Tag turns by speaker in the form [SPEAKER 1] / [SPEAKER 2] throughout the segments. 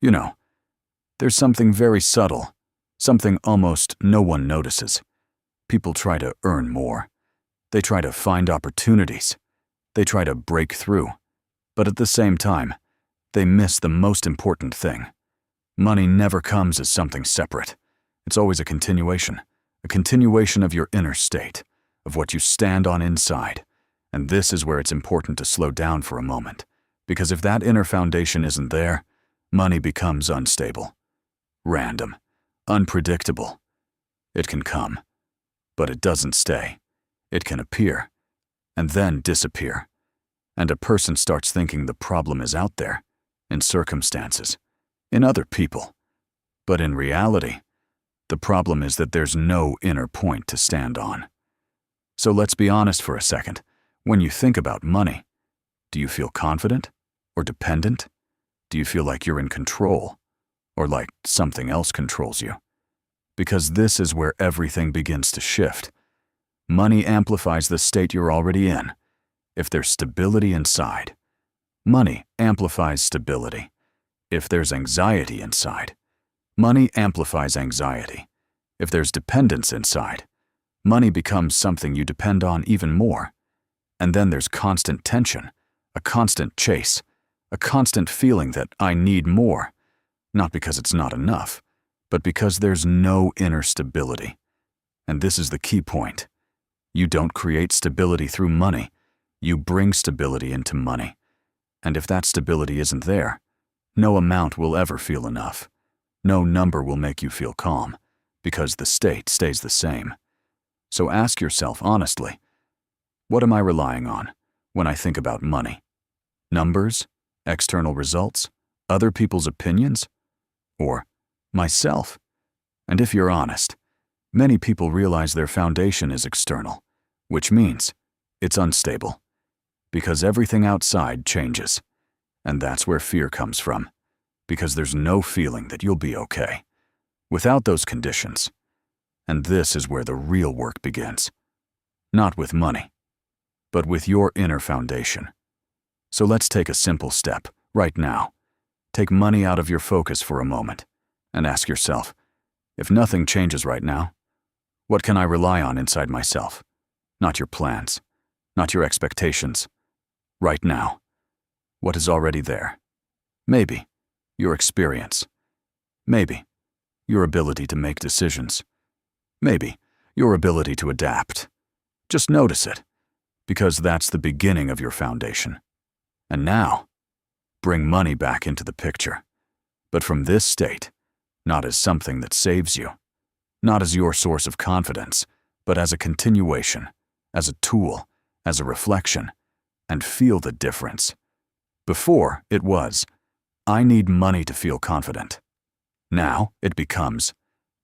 [SPEAKER 1] You know, there's something very subtle, something almost no one notices. People try to earn more. They try to find opportunities. They try to break through. But at the same time, they miss the most important thing. Money never comes as something separate. It's always a continuation of your inner state, of what you stand on inside. And this is where it's important to slow down for a moment, because if that inner foundation isn't there, money becomes unstable, random, unpredictable. It can come, but it doesn't stay. It can appear, and then disappear. And a person starts thinking the problem is out there, in circumstances, in other people. But in reality, the problem is that there's no inner point to stand on. So let's be honest for a second. When you think about money, do you feel confident or dependent? Do you feel like you're in control or like something else controls you? Because this is where everything begins to shift. Money amplifies the state you're already in. If there's stability inside, money amplifies stability. If there's anxiety inside, money amplifies anxiety. If there's dependence inside, money becomes something you depend on even more. And then there's constant tension, a constant chase, a constant feeling that I need more, not because it's not enough, but because there's no inner stability. And this is the key point. You don't create stability through money. You bring stability into money. And if that stability isn't there, no amount will ever feel enough. No number will make you feel calm, because the state stays the same. So ask yourself honestly, what am I relying on when I think about money? Numbers, external results, other people's opinions, or myself? And if you're honest, many people realize their foundation is external, which means it's unstable, because everything outside changes. And that's where fear comes from, because there's no feeling that you'll be okay without those conditions. And this is where the real work begins. Not with money, but with your inner foundation. So let's take a simple step right now. Take money out of your focus for a moment and ask yourself, if nothing changes right now, what can I rely on inside myself? Not your plans, not your expectations. Right now, what is already there? Maybe your experience. Maybe your ability to make decisions. Maybe your ability to adapt. Just notice it, because that's the beginning of your foundation. And now, bring money back into the picture, but from this state, not as something that saves you, not as your source of confidence, but as a continuation, as a tool, as a reflection, and feel the difference. Before, it was, I need money to feel confident. Now, it becomes,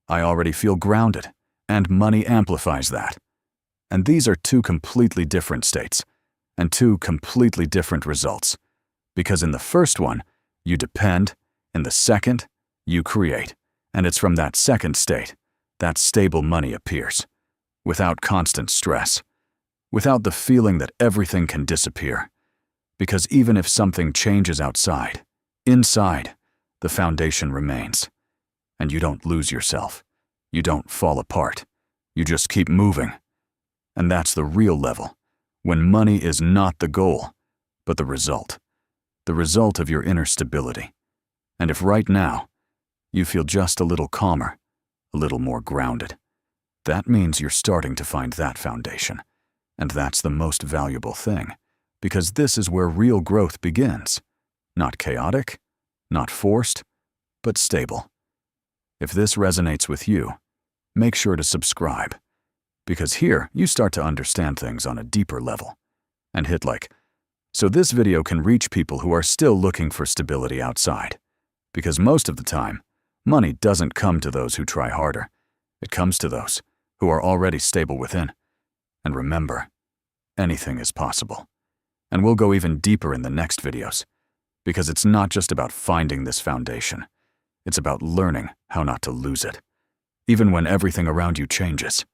[SPEAKER 1] I already feel grounded, and money amplifies that. And these are two completely different states, and two completely different results. Because in the first one, you depend, in the second, you create. And it's from that second state that stable money appears, without constant stress, without the feeling that everything can disappear. Because even if something changes outside, inside, the foundation remains. And you don't lose yourself. You don't fall apart. You just keep moving. And that's the real level, when money is not the goal, but the result of your inner stability. And if right now, you feel just a little calmer, a little more grounded, that means you're starting to find that foundation. And that's the most valuable thing, because this is where real growth begins. Not chaotic, not forced, but stable. If this resonates with you, make sure to subscribe, because here you start to understand things on a deeper level. And hit like, so this video can reach people who are still looking for stability outside. Because most of the time, money doesn't come to those who try harder. It comes to those who are already stable within. And remember, anything is possible. And we'll go even deeper in the next videos, because it's not just about finding this foundation. It's about learning how not to lose it, even when everything around you changes.